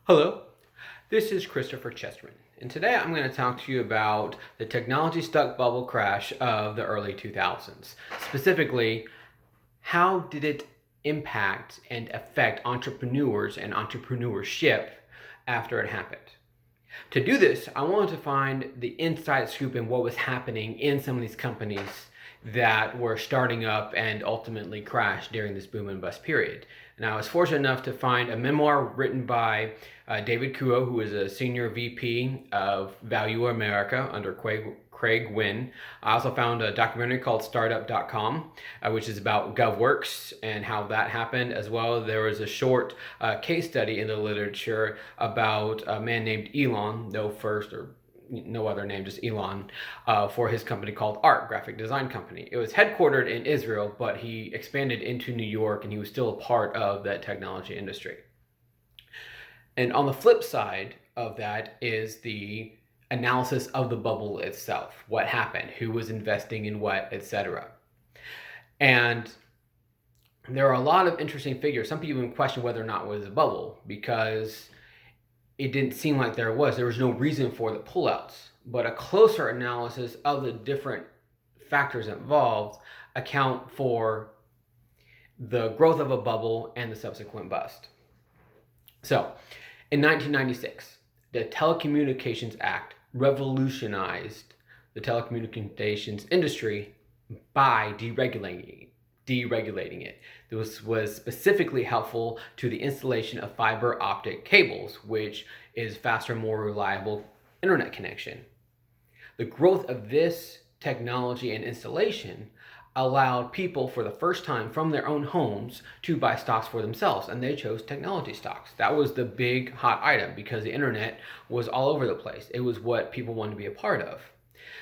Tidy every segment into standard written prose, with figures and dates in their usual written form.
Hello, this is Christopher Chesterman, and today I'm going to talk to you about the technology stock bubble crash of the early 2000s. Specifically, how did it impact and affect entrepreneurs and entrepreneurship after it happened? To do this, I wanted to find the inside scoop in what was happening in some of these companies that were starting up and ultimately crashed during this boom and bust period. And I was fortunate enough to find a memoir written by David Kuo, who is a senior VP of Value America under Craig Wynn. I also found a documentary called Startup.com, which is about GovWorks and how that happened. As well, there was a short case study in the literature about a man named Elon, no other name, just Elon, for his company called ART, graphic design company. It was headquartered in Israel, but he expanded into New York, and he was still a part of that technology industry. And on the flip side of that is the analysis of the bubble itself. What happened, who was investing in what, etc. And there are a lot of interesting figures. Some people even question whether or not it was a bubble because it didn't seem like there was no reason for the pullouts. But a closer analysis of the different factors involved account for the growth of a bubble and the subsequent bust. So, in 1996, the Telecommunications Act revolutionized the telecommunications industry by deregulating it. This was specifically helpful to the installation of fiber optic cables, which is faster, more reliable internet connection. The growth of this technology and installation allowed people for the first time from their own homes to buy stocks for themselves, and they chose technology stocks. That was the big hot item because the internet was all over the place. It was what people wanted to be a part of.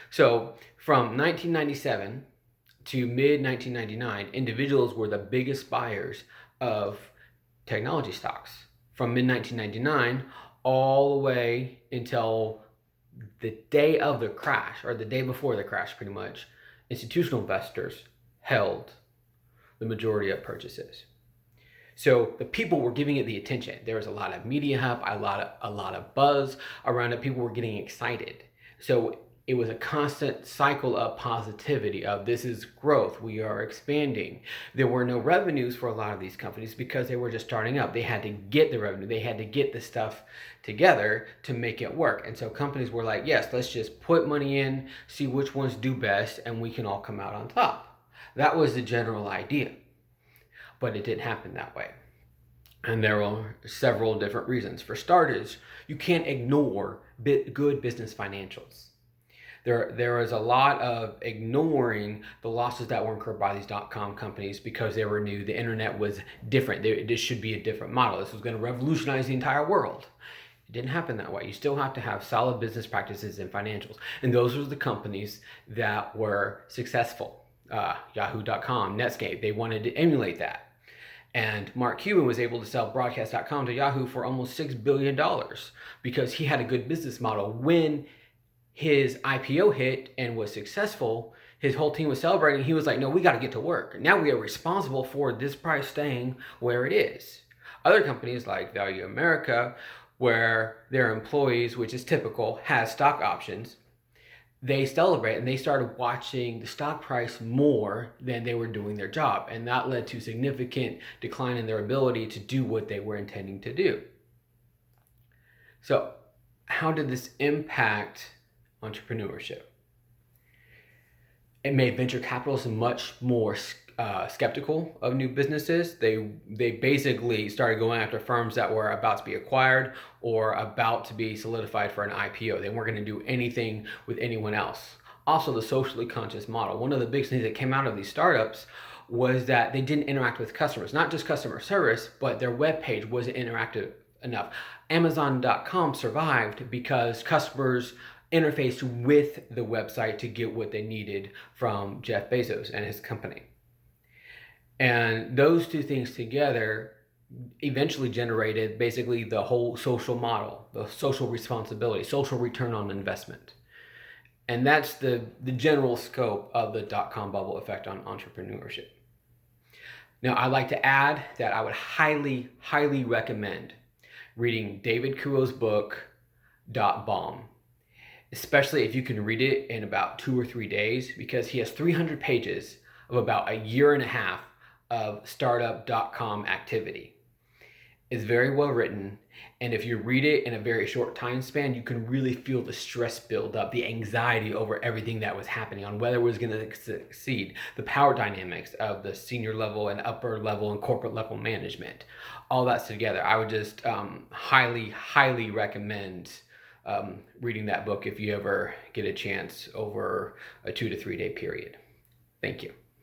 So from 1997 to mid 1999, individuals were the biggest buyers of technology stocks. From mid 1999 all the way until the day of the crash, or the day before the crash pretty much, institutional investors held the majority of purchases. So the people were giving it the attention. There was a lot of media hype, a lot of buzz around it. People were getting excited. So it was a constant cycle of positivity of this is growth, we are expanding. There were no revenues for a lot of these companies because they were just starting up. They had to get the revenue. They had to get the stuff together to make it work. And so companies were like, yes, let's just put money in, see which ones do best, and we can all come out on top. That was the general idea. But it didn't happen that way. And there were several different reasons. For starters, you can't ignore good business financials. There is a lot of ignoring the losses that were incurred by these .com companies because they were new. The internet was different. This should be a different model. This was going to revolutionize the entire world. It didn't happen that way. You still have to have solid business practices and financials. And those were the companies that were successful. Yahoo.com, Netscape, they wanted to emulate that. And Mark Cuban was able to sell Broadcast.com to Yahoo for almost $6 billion because he had a good business model. When his IPO hit and was successful, his whole team was celebrating. He was like, no, we got to get to work. Now we are responsible for this price staying where it is. Other companies like Value America, where their employees, which is typical, has stock options, they celebrate and they started watching the stock price more than they were doing their job. And that led to significant decline in their ability to do what they were intending to do. So how did this impact entrepreneurship? It made venture capitalists much more skeptical of new businesses. They basically started going after firms that were about to be acquired or about to be solidified for an IPO. They weren't going to do anything with anyone else. Also, the socially conscious model. One of the big things that came out of these startups was that they didn't interact with customers, not just customer service, but their webpage wasn't interactive enough. Amazon.com survived because customers interfaced with the website to get what they needed from Jeff Bezos and his company. And those two things together eventually generated basically the whole social model, the social responsibility, social return on investment. And that's the general scope of the .com bubble effect on entrepreneurship. Now, I'd like to add that I would highly, highly recommend reading David Kuo's book, Dotcom, especially if you can read it in about 2 or 3 days, because he has 300 pages of about a year and a half of startup.com activity. It's very well written, and if you read it in a very short time span, you can really feel the stress build up, the anxiety over everything that was happening, on whether it was going to succeed, the power dynamics of the senior level and upper level and corporate level management, all that's together. I would just highly recommend reading that book if you ever get a chance over a 2 to 3 day period. Thank you.